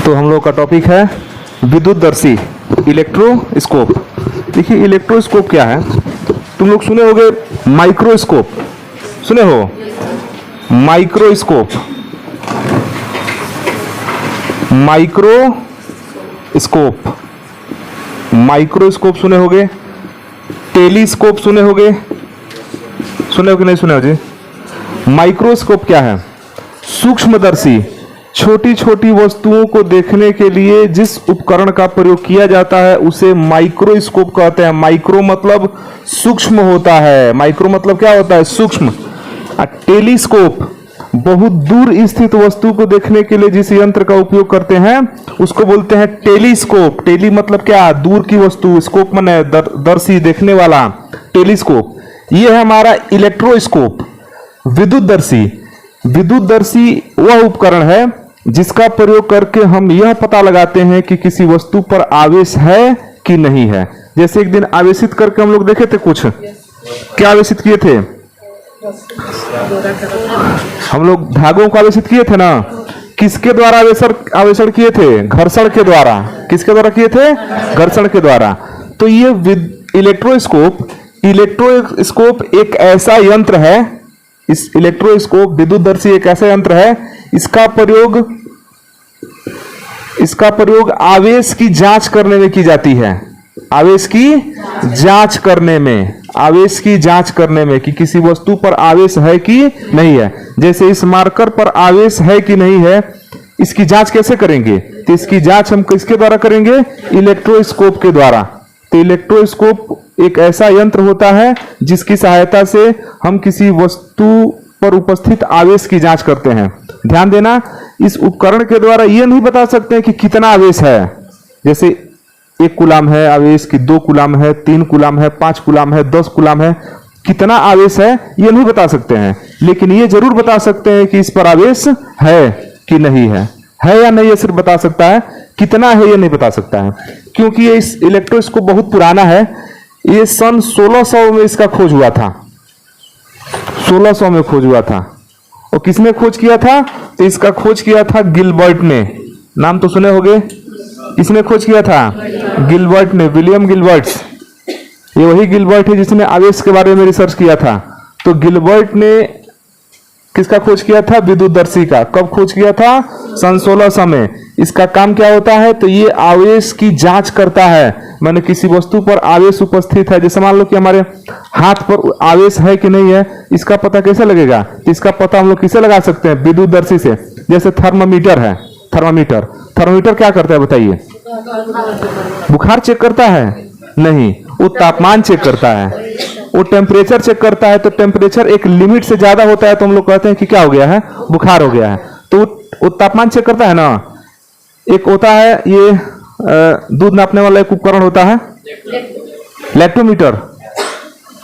तो हम लोग का टॉपिक है विद्युतदर्शी इलेक्ट्रोस्कोप। देखिए इलेक्ट्रोस्कोप क्या है, तुम लोग सुने होगे माइक्रोस्कोप, सुने हो माइक्रोस्कोप, माइक्रोस्कोप, माइक्रोस्कोप सुने होगे, टेलीस्कोप सुने होगे, सुने हो कि नहीं सुने हो जी। माइक्रोस्कोप क्या है? सूक्ष्मदर्शी, छोटी छोटी वस्तुओं को देखने के लिए जिस उपकरण का प्रयोग किया जाता है उसे माइक्रोस्कोप कहते हैं। माइक्रो मतलब सूक्ष्म होता है, माइक्रो मतलब क्या होता है? सूक्ष्म। टेलीस्कोप बहुत दूर स्थित वस्तु को देखने के लिए जिस यंत्र का उपयोग करते हैं उसको बोलते हैं टेलीस्कोप। टेली मतलब क्या? दूर की वस्तु, स्कोप माने दर्शी, देखने वाला, टेलीस्कोप। ये है हमारा इलेक्ट्रोस्कोप। विद्युतदर्शी, विद्युतदर्शी वह उपकरण है जिसका प्रयोग करके हम यह पता लगाते हैं कि किसी वस्तु पर आवेश है कि नहीं है। जैसे एक दिन आवेशित करके हम लोग देखे थे कुछ, क्या आवेशित किए थे? हम लोग धागों को आवेशित किए थे ना। किसके द्वारा आवेषण किए थे? घर्षण के द्वारा। किसके द्वारा किए थे? घर्षण के द्वारा। तो ये इलेक्ट्रोस्कोप, इलेक्ट्रोस्कोप एक ऐसा यंत्र है, इस इलेक्ट्रोस्कोप विद्युतदर्शी एक ऐसा यंत्र है, इसका प्रयोग आवेश की जांच करने में की जाती है। आवेश की जांच करने में, आवेश की जांच करने में कि किसी वस्तु पर आवेश है कि नहीं है। जैसे इस मार्कर पर आवेश है कि नहीं है, इसकी जांच कैसे करेंगे? तो इसकी जांच हम किसके द्वारा करेंगे? इलेक्ट्रोस्कोप के द्वारा। तो इलेक्ट्रोस्कोप एक ऐसा यंत्र होता है जिसकी सहायता से हम किसी वस्तु पर उपस्थित आवेश की जांच करते हैं। ध्यान देना, इस उपकरण के द्वारा यह नहीं बता सकते कि कितना आवेश है। जैसे 1 कूलाम है आवेश, की 2 कूलाम है, 3 कूलाम है, 5 कूलाम है, 10 कूलाम है, कितना आवेश है यह नहीं बता सकते हैं। लेकिन यह जरूर बता सकते हैं कि इस पर आवेश है कि नहीं है या नहीं, यह सिर्फ बता सकता है। कितना है यह नहीं बता सकता है, क्योंकि ये इस इलेक्ट्रोस्कोप बहुत पुराना है। ये सन 1600 में इसका खोज हुआ था, 1600 में खोज हुआ था। और किसने खोज किया था? तो इसका खोज किया था गिलबर्ट ने। नाम तो सुने होंगे। किसने खोज किया था? गिलबर्ट ने, विलियम गिलबर्ट। ये वही गिलबर्ट है जिसने आवेश के बारे में रिसर्च किया था। तो गिलबर्ट ने किसका खोज किया था? विद्युतदर्शी का। कब खोज किया था? सन 1600 में। इसका काम क्या होता है? तो ये आवेश की जांच करता है, माने किसी वस्तु पर आवेश उपस्थित है। जैसे मान लो कि हमारे हाथ पर आवेश है कि नहीं है, इसका पता कैसे लगेगा? इसका पता हम लोग किसे लगा सकते हैं? विद्युतदर्शी से। जैसे थर्मामीटर है, थर्मामीटर, थर्मामीटर क्या करता है बताइए? बुखार चेक करता है? नहीं, वो तापमान चेक करता है, वो टेम्परेचर चेक करता है। तो टेम्परेचर एक लिमिट से ज्यादा होता है तो हम लोग कहते हैं कि क्या हो गया है? बुखार हो गया है। तो वो तापमान चेक करता है ना। एक होता है ये दूध नापने वाला एक उपकरण होता है, लैक्टोमीटर।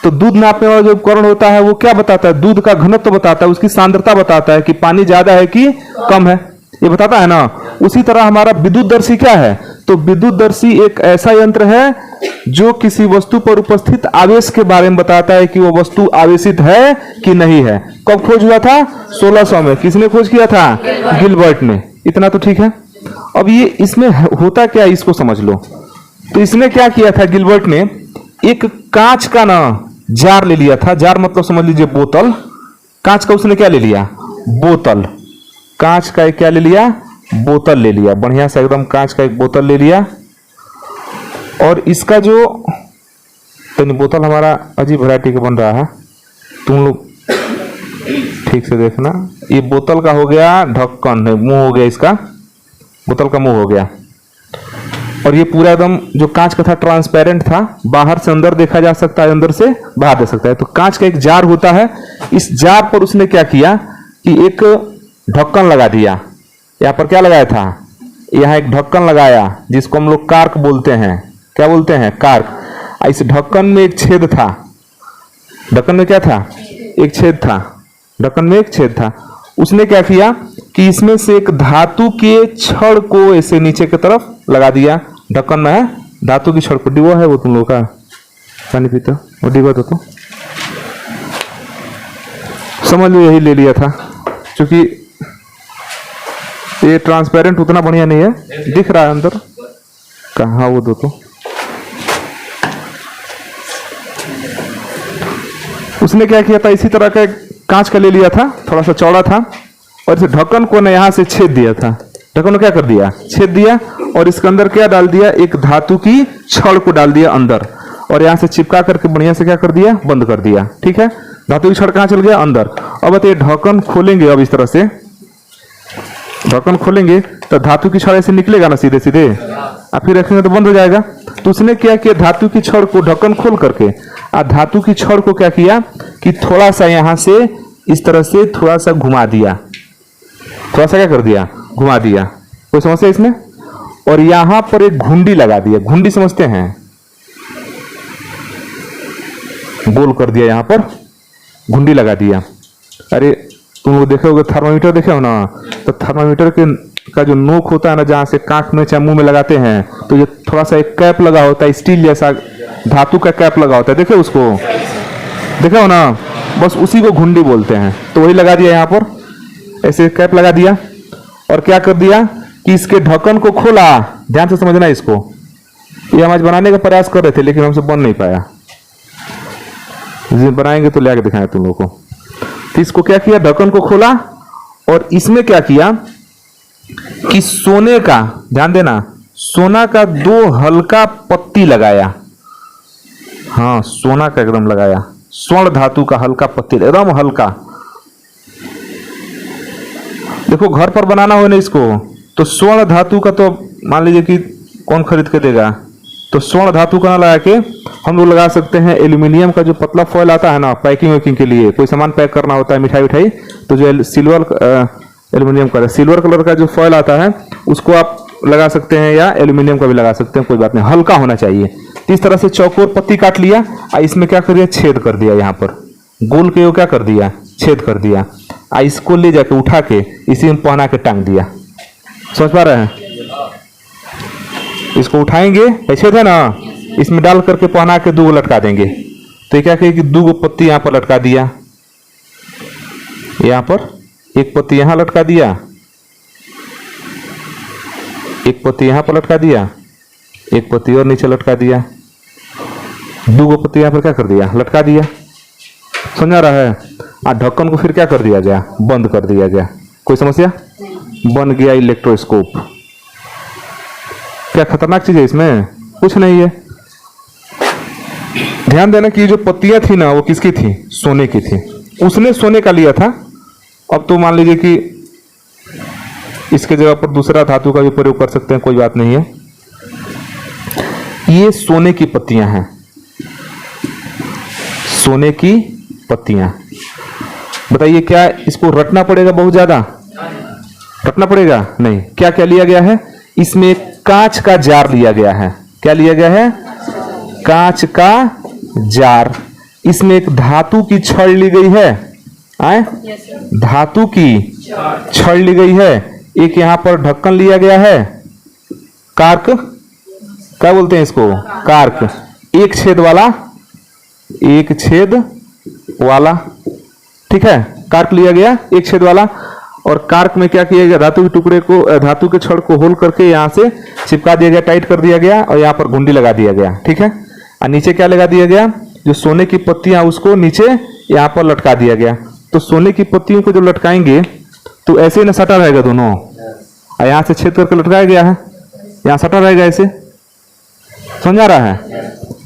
तो दूध नापने वाला जो उपकरण होता है वो क्या बताता है? दूध का घनत्व बताता है, उसकी सांद्रता बताता है कि पानी ज्यादा है कि कम है, ये बताता है ना। उसी तरह हमारा विद्युतदर्शी क्या है? तो विद्युतदर्शी एक ऐसा यंत्र है जो किसी वस्तु पर उपस्थित आवेश के बारे में बताता है कि वो वस्तु आवेशित है कि नहीं है। कब खोज हुआ था? 1600 में। किसने खोज किया था? गिलबर्ट ने। इतना तो ठीक है। अब ये इसमें होता क्या है इसको समझ लो। तो इसने क्या किया था? गिलबर्ट ने एक कांच का ना जार ले लिया था। जार मतलब समझ लीजिए बोतल। कांच का उसने क्या ले लिया? बोतल। कांच का एक क्या ले लिया? बोतल ले लिया, बढ़िया सा एकदम कांच का एक बोतल ले लिया। और इसका जो तो बोतल हमारा अजीब वैरायटी का बन रहा है, तुम लोग ठीक से देखना। ये बोतल का हो गया ढक्कन, मुंह हो गया इसका, बोतल का मुंह हो गया। और ये पूरा एकदम जो कांच का था ट्रांसपेरेंट था, बाहर से अंदर देखा जा सकता है, अंदर से बाहर देख सकता है। तो कांच का एक जार होता है। इस जार पर उसने क्या किया कि एक ढक्कन लगा दिया। यहाँ पर क्या लगाया था? यहाँ एक ढक्कन लगाया जिसको हम लोग कार्क बोलते हैं। क्या बोलते हैं? कार्क। इस ढक्कन में एक छेद था। ढक्कन में क्या था? एक छेद था। ढक्कन में एक छेद था। उसने क्या किया कि इसमें से एक धातु के छड़ को ऐसे नीचे की तरफ लगा दिया। ढक्कन में है धातु की छड़ को, डिब्बा है वो तुम लोग का, पानी पीते वो डिब्बा तो समझ लो यही ले लिया था। क्योंकि ये ट्रांसपेरेंट उतना बढ़िया नहीं है, दिख रहा है अंदर कहाँ वो दो तो। उसने क्या किया था, इसी तरह का एक कांच का ले लिया था, थोड़ा सा चौड़ा था, और इसे ढक्कन को ना यहाँ से छेद दिया था। ढक्कन को क्या कर दिया, छेद दिया, और इसके अंदर क्या डाल दिया, एक धातु की छड़ को डाल दिया अंदर, और यहाँ से चिपका करके बढ़िया से क्या कर दिया, बंद कर दिया। ठीक है, धातु की छड़ कहाँ चल गया, अंदर। अब ये ढक्कन खोलेंगे, अब इस तरह से ढक्कन खोलेंगे तो धातु की छड़ ऐसे निकलेगा ना सीधे सीधे, और फिर रखेंगे तो बंद हो जाएगा। तो उसने क्या किया, धातु की छड़ को ढक्कन खोल करके और धातु की छड़ को क्या किया कि थोड़ा सा यहाँ से इस तरह से थोड़ा सा घुमा दिया, थोड़ा सा क्या कर दिया, घुमा दिया। कोई समस्या इसमें? और यहां पर एक घुंडी लगा दिया, घुंडी समझते हैं, गोल कर दिया, यहां पर घुंडी लगा दिया। अरे तुम वो देखे होगे, थर्मामीटर देखे हो ना, तो थर्मामीटर के का जो नोक होता है ना, जहां से कांख में चाहे मुंह में लगाते हैं, तो ये थोड़ा सा एक कैप लगा होता है, स्टील जैसा धातु का कैप लगा होता है, देखे उसको, देखे हो ना, बस उसी को घुंडी बोलते हैं। तो वही लगा दिया, यहाँ पर ऐसे कैप लगा दिया, और क्या कर दिया कि इसके ढक्कन को खोला। ध्यान से समझना इसको, ये हम आज बनाने का प्रयास कर रहे थे लेकिन हमसे बन नहीं पाया, बनाएंगे तो ले आके दिखाएंगे तुम लोगों को। तो इसको क्या किया, ढक्कन को खोला, और इसमें क्या किया कि सोने का, ध्यान देना, सोना का 2 हल्का पत्ती लगाया। हाँ, सोना का एकदम लगाया, स्वर्ण धातु का हल्का पत्ती, एकदम हल्का। देखो घर पर बनाना हो ना इसको, तो स्वर्ण धातु का तो मान लीजिए कि कौन खरीद के देगा, तो स्वर्ण धातु का ना लगा के हम लोग लगा सकते हैं एल्यूमिनियम का जो पतला फॉयल आता है ना, पैकिंग वैकिंग के लिए, कोई सामान पैक करना होता है, मिठाई विठाई, तो जो सिल्वर एल्यूमिनियम का, सिल्वर कलर का जो फॉयल आता है उसको आप लगा सकते हैं, या एल्यूमिनियम का भी लगा सकते हैं, कोई बात नहीं, हल्का होना चाहिए। तो इस तरह से चौकोर पत्ती काट लिया, और इसमें क्या कर दिया, छेद कर दिया, यहाँ पर गोल के क्या कर दिया, छेद कर दिया, और इसको ले जाके उठा के इसी में पहना के टांग दिया। समझ पा रहे हैं? इसको उठाएंगे, छेद है ना, इसमें डाल करके पहना के 2 लटका देंगे। तो ये क्या कहे कि 2 पत्ती यहाँ पर लटका दिया, यहाँ पर एक पत्ती यहाँ लटका दिया, एक पत्ती यहाँ पर लटका दिया, एक पत्ती और नीचे लटका दिया, 2 पत्ती यहाँ पर क्या कर दिया, लटका दिया। समझ रहा है? और ढक्कन को फिर क्या कर दिया गया, बंद कर दिया गया। कोई समस्या? बन गया इलेक्ट्रोस्कोप। क्या खतरनाक चीज है इसमें? कुछ नहीं है। ध्यान देना कि जो पत्तियां थी ना, वो किसकी थी, सोने की थी। उसने सोने का लिया था, अब तो मान लीजिए कि इसके जगह पर दूसरा धातु का भी प्रयोग कर सकते हैं, कोई बात नहीं है। ये सोने की पत्तियां हैं, सोने की पत्तियां। बताइए क्या इसको रटना पड़ेगा, बहुत ज्यादा रटना पड़ेगा? नहीं। क्या क्या लिया गया है इसमें, कांच का जार लिया गया है। क्या लिया गया है, कांच का जार। इसमें एक धातु की छड़ ली गई है, धातु की छड़ ली गई है। एक यहां पर ढक्कन लिया गया है, कार्क, क्या बोलते हैं इसको, कार्क, एक छेद वाला, एक छेद वाला, ठीक है, कार्क लिया गया एक छेद वाला। और कार्क में क्या किया गया, धातु के टुकड़े को, धातु के छड़ को होल करके यहां से चिपका दिया गया, टाइट कर दिया गया, और यहां पर घुंडी लगा दिया गया, ठीक है। और नीचे क्या लगा दिया गया, जो सोने की पत्तियां उसको नीचे यहां पर लटका दिया गया। तो सोने की पत्तियों को जो लटकाएंगे तो ऐसे ही ना सटा रहेगा दोनों, और यहां से छेद करके लटकाया गया है, यहां सटा रहेगा ऐसे। समझ आ रहा है?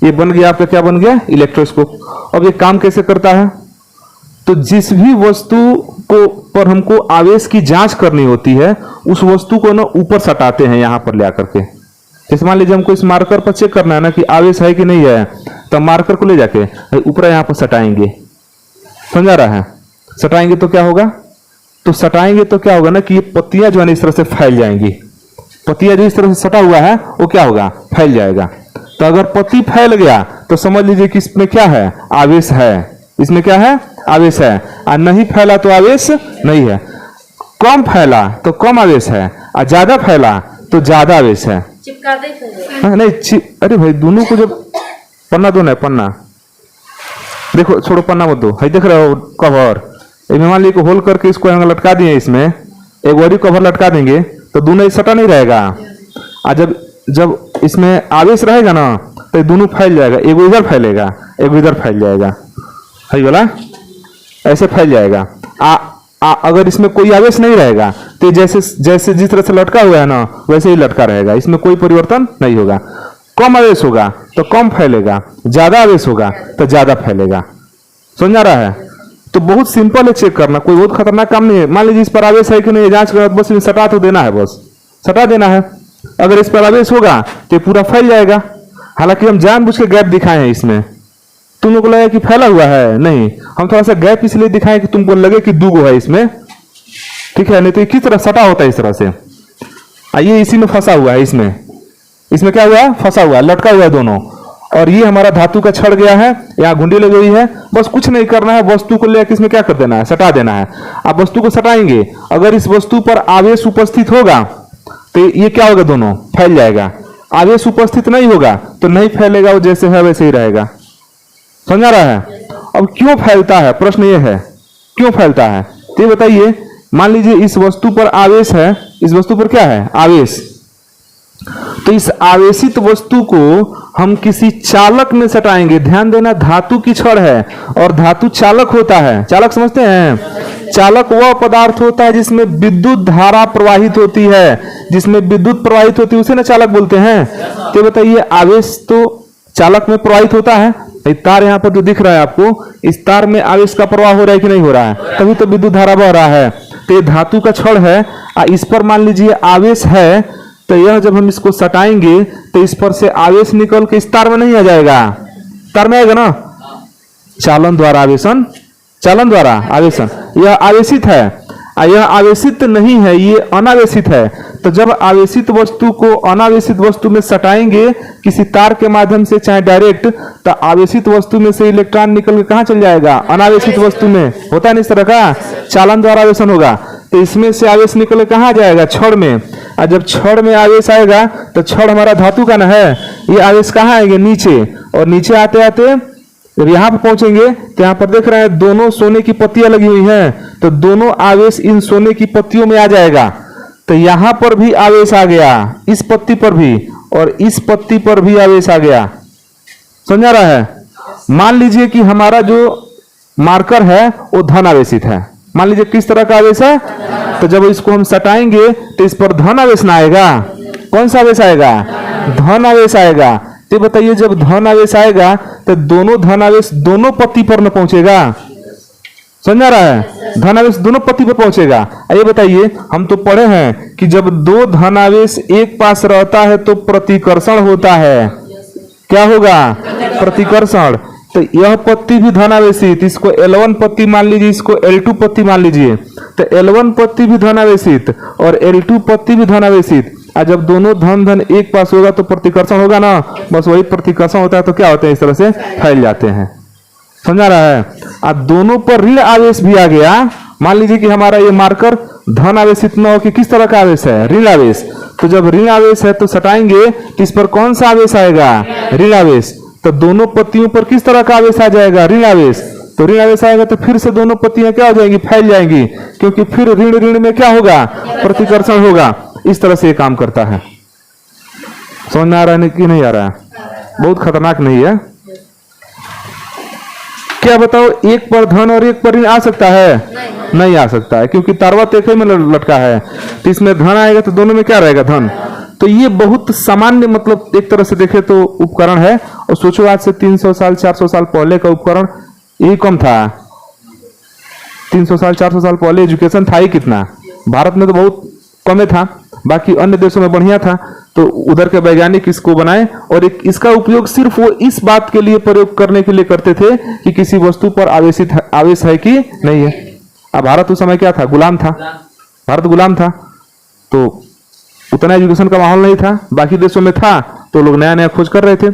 ये बन गया आपका, क्या बन गया, इलेक्ट्रोस्कोप। अब ये काम कैसे करता है, तो जिस भी वस्तु को पर हमको आवेश की जांच करनी होती है, उस वस्तु को ना ऊपर सटाते हैं यहां पर ले आकर के। जैसे मान लीजिए हमको इस मार्कर पर चेक करना है ना कि आवेश है कि नहीं है, तो मार्कर को ले जाके ऊपर यहां पर सटाएंगे। समझ आ रहा है? सटाएंगे तो क्या होगा, तो सटाएंगे तो क्या होगा ना कि ये पत्तियां जो है इस तरह से फैल जाएंगी। पत्तियां जो इस तरह से सटा हुआ है वो क्या होगा, फैल जाएगा। तो अगर पत्ती फैल गया तो समझ लीजिए कि इसमें क्या है, आवेश है। इसमें क्या है, आवेश है। और नहीं फैला तो आवेश नहीं है। कम फैला तो कम आवेश है, और ज्यादा फैला तो ज्यादा आवेश है। चिपका दे फिर। हाँ, नहीं अरे भाई दोनों को जब पन्ना दो ना, पन्ना देखो, छोड़ो पन्ना मत दो, है देख रहे हो कवर, मान लीजिए होल करके इसको लटका दिए इसमें, एक बॉडी कवर लटका देंगे तो दोनों एक सटा नहीं रहेगा। और जब जब इसमें आवेश रहेगा ना तो ये दोनों फैल जाएगा, एक इधर फैलेगा एक इधर फैल जाएगा, है बोला, ऐसे फैल जाएगा। अगर इसमें कोई आवेश नहीं रहेगा तो जैसे जैसे जिस तरह से लटका हुआ है ना वैसे ही लटका रहेगा, इसमें कोई परिवर्तन नहीं होगा। कम आवेश होगा तो कम फैलेगा, ज्यादा आवेश होगा तो ज्यादा फैलेगा। समझ आ रहा है? तो बहुत सिंपल है चेक करना, कोई बहुत खतरनाक काम नहीं है। मान लीजिए इस पर आवेश है कि नहीं, जांच कर बस सटा तो देना है, बस सटा देना है। अगर इस पर आवेश होगा तो पूरा फैल जाएगा। हालांकि हम जानबूझ के गैप दिखाए हैं इसमें, तुम लोग को लगा कि फैला हुआ है, नहीं, हम थोड़ा सा गैप इसलिए दिखाए कि तुमको लगे कि दूगो है इसमें, ठीक है, नहीं तो किस तरह सटा होता है इस तरह से। आइए इसी में फंसा हुआ है, इसमें क्या हुआ है, फंसा हुआ है, लटका हुआ है दोनों। और ये हमारा धातु का छड़ गया है, यहाँ घुंडी लगी हुई है, बस कुछ नहीं करना है, वस्तु को लेकर इसमें क्या कर देना है, सटा देना है। आप वस्तु को सटाएंगे, अगर इस वस्तु पर आवेश उपस्थित होगा तो ये क्या होगा, दोनों फैल जाएगा। आवेश उपस्थित नहीं होगा तो नहीं फैलेगा, वो जैसे है वैसे ही रहेगा। समझ आ रहा है? अब क्यों फैलता है, प्रश्न ये है क्यों फैलता है, तो ये बताइए। मान लीजिए इस वस्तु पर आवेश है, इस वस्तु पर क्या है, आवेश। तो इस आवेशित वस्तु को हम किसी चालक में सटाएंगे। ध्यान देना, धातु की छड़ है और धातु चालक होता है। चालक समझते हैं? चालक वह पदार्थ होता है जिसमें विद्युत धारा प्रवाहित होती है, जिसमें विद्युत प्रवाहित होती है उसे ना चालक बोलते हैं। तो बताइए आवेश तो चालक में प्रवाहित होता है, तार यहाँ पर जो दिख रहा है आपको, इस तार में आवेश का प्रवाह हो रहा है कि नहीं हो रहा है, तभी तो विद्युत धारा बह रहा है। तो ये धातु का छड़ है, इस पर मान लीजिए आवेश है, तो यह जब हम इसको सटाएंगे तो इस पर से आवेश निकल के इस तार में नहीं आ जाएगा, तार में आएगा ना, चालन द्वारा आवेशन, चालन द्वारा आवेशन। यह आवेशित है, यह आवेशित नहीं है, ये अनावेशित है। तो जब आवेशित वस्तु को अनावेशित वस्तु में सटाएंगे किसी तार के माध्यम से चाहे डायरेक्ट, तो आवेशित वस्तु में से इलेक्ट्रॉन निकल के कहां चल जाएगा, अनावेशित वस्तु में। होता है ना इस तरह का, चालन द्वारा आवेशन होगा। तो इसमें से आवेश निकल के कहां जाएगा, छड़ में। और जब छड़ में आवेश आएगा तो छड़ हमारा धातु का ना है, ये आवेश कहां आएंगे, नीचे। और नीचे आते आते जब यहाँ पर पहुंचेंगे तो यहाँ पर देख रहे हैं दोनों सोने की पत्तियां लगी हुई हैं, तो दोनों आवेश इन सोने की पत्तियों में आ जाएगा। तो यहां पर भी आवेश आ गया, इस पत्ती पर भी, और इस पत्ती पर भी आवेश आ गया। समझ रहा है? मान लीजिए कि हमारा जो मार्कर है वो धन आवेशित है। मान लीजिए किस तरह का आवेश है, तो जब इसको हम सटाएंगे तो इस पर धन आवेश ना आएगा, कौन सा आवेश आएगा, धन आवेश आएगा। तो बताइए जब धन आवेश आएगा तो दोनों धन आवेश दोनों पत्ती पर न पहुंचेगा। समझ रहा है? धन आवेश दोनों पत्ती पर पहुंचेगा। ये बताइए, हम तो पढ़े हैं कि जब दो धन आवेश एक पास रहता है तो प्रतिकर्षण होता है। क्या होगा, प्रतिकर्षण। तो यह पत्ती भी धन आवेशित, इसको L1 पत्ती मान लीजिए, इसको L2 पत्ती मान लीजिए। तो L1 पत्ती भी धन आवेशित और L2 पत्ती भी धन आवेशित। और जब दोनों धन धन एक पास होगा तो प्रतिकर्षण होगा ना, बस वही प्रतिकर्षण होता है। तो क्या होता है, इस तरह से फैल जाते हैं। समझा रहा है? अब दोनों पर ऋण आवेश भी आ गया। मान लीजिए कि हमारा ये मार्कर धन आवेशित न हो कि किस तरह का आवेश है, ऋण आवेश। तो जब ऋण आवेश है तो सटाएंगे तो इस पर कौन सा आवेश आएगा, ऋण आवेश। तो दोनों पत्तियों पर किस तरह का आवेश आ जाएगा, ऋण आवेश। तो ऋण आवेश आएगा तो फिर से दोनों पत्तियां क्या हो जाएंगी, फैल जाएंगी, क्योंकि फिर ऋण ऋण में क्या होगा, प्रतिकर्षण होगा। इस तरह से ये काम करता है। समझ में आ रहा है कि नहीं आ रहा है? बहुत खतरनाक नहीं है क्या, बताओ। एक पर धन और एक पर ऋण आ सकता है, नहीं आ सकता है, क्योंकि तारवा एक ही में लटका है। तो इसमें धन आएगा तो दोनों में क्या रहेगा, धन। तो ये बहुत सामान्य, मतलब एक तरह से देखे तो उपकरण है। और सोचो आज से 300 साल 400 साल पहले का उपकरण यही कम था। 300 साल 400 साल पहले एजुकेशन था ही कितना, भारत में तो बहुत कम था, बाकी अन्य देशों में बढ़िया था। तो उधर के वैज्ञानिक इसको बनाए और इसका उपयोग सिर्फ वो इस बात के लिए प्रयोग करने के लिए करते थे कि किसी वस्तु पर आवेश है कि नहीं है। अब भारत उस समय क्या था, गुलाम था, भारत गुलाम था, तो उतना एजुकेशन का माहौल नहीं था। बाकी देशों में था तो लोग नया नया खोज कर रहे थे।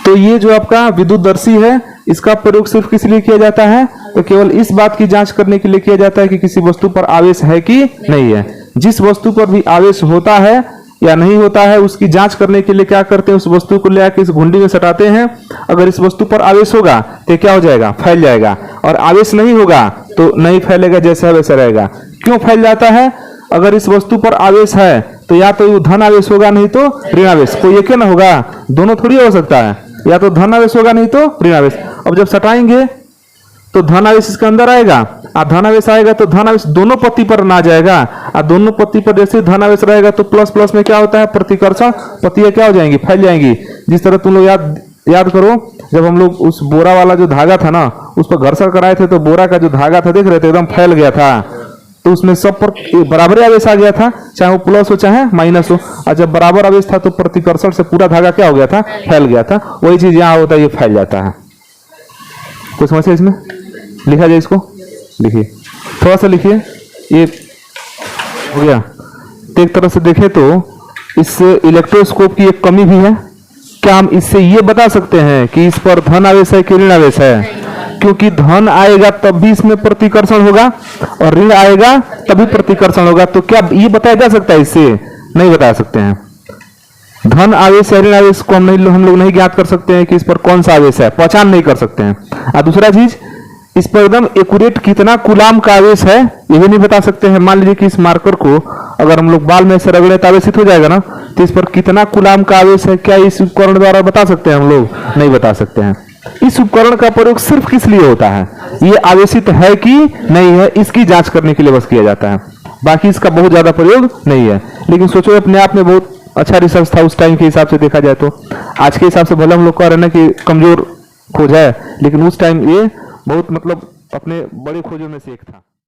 तो ये जो आपका विद्युतदर्शी है, इसका प्रयोग सिर्फ किस लिए किया जाता है, तो केवल इस बात की जांच करने के लिए किया जाता है कि किसी वस्तु पर आवेश है कि नहीं है। जिस वस्तु पर भी आवेश होता है या नहीं होता है उसकी जांच करने के लिए क्या करते हैं, उस वस्तु को ले आकर इस घुंडी में सटाते हैं। अगर इस वस्तु पर आवेश होगा तो क्या हो जाएगा, फैल जाएगा, और आवेश नहीं होगा तो नहीं फैलेगा, जैसा है वैसा रहेगा। क्यों फैल जाता है? अगर इस वस्तु पर आवेश है तो या तो धन आवेश होगा नहीं तो ऋण आवेश, कोई एक ही ना होगा, दोनों थोड़ी हो सकता है, या तो धन आवेश होगा नहीं तो ऋण आवेश। अब जब सटाएंगे तो धन आवेश इसके अंदर आएगा, और धन आवेश आएगा तो धन आवेश दोनों पत्ती पर ना जाएगा, और दोनों पत्ती पर जैसे धन आवेश रहेगा तो प्लस प्लस में क्या होता है, प्रतिकर्षण, पत्तियां क्या हो जाएंगी, फैल जाएंगी। जिस तरह तुम लोग याद करो, जब हम लोग उस बोरा वाला जो धागा था ना, उस पर घर्षण कराए थे तो बोरा का जो धागा था देख रहे थे एकदम फैल गया था, तो उसमें सब पर बराबर आवेश आ गया था, चाहे वो प्लस हो चाहे माइनस हो, और जब बराबर आवेश था तो प्रतिकर्षण से पूरा धागा क्या हो गया था, फैल गया था। वही चीज यहाँ होता है, ये फैल जाता है। कुछ समझे इसमें? लिखा जाए इसको, लिखिए, थोड़ा सा लिखिए, ये हो गया। तो एक तरह से देखें तो इस इलेक्ट्रोस्कोप की एक कमी भी है। क्या हम इससे ये बता सकते हैं कि इस पर धन आवेश है कि ऋण आवेश है? क्योंकि धन आएगा तब भी इसमें प्रतिकर्षण होगा और ऋण आएगा तभी प्रतिकर्षण होगा। तो क्या ये बताया जा सकता है? इससे नहीं बता सकते हैं। धन आवेश या ऋण आवेश को हम लोग नहीं ज्ञात कर सकते हैं कि इस पर कौन सा आवेश है, पहचान नहीं कर सकते हैं। और दूसरा चीज, इस पर एकदम एक्यूरेट कितना कूलाम का आवेश है ये भी नहीं बता सकते हैं। मान लीजिए कि इस मार्कर को अगर हम लोग बाल में से रगड़े तो आवेशित हो जाएगा ना, तो इस पर कितना कूलाम का आवेश है, क्या इस उपकरण द्वारा बता सकते हैं? हम लोग नहीं बता सकते हैं। इस उपकरण का प्रयोग सिर्फ किस लिए होता है, ये आवेशित है कि नहीं है, इसकी जांच करने के लिए बस किया जाता है, बाकी इसका बहुत ज्यादा प्रयोग नहीं है। लेकिन सोचो अपने आप में बहुत अच्छा रिसर्च था उस टाइम के हिसाब से देखा जाए तो। आज के हिसाब से भले हम लोग कह रहे हैं ना कि कमजोर खोज है, लेकिन उस टाइम ये बहुत मतलब अपने बड़े खोजों में से एक था।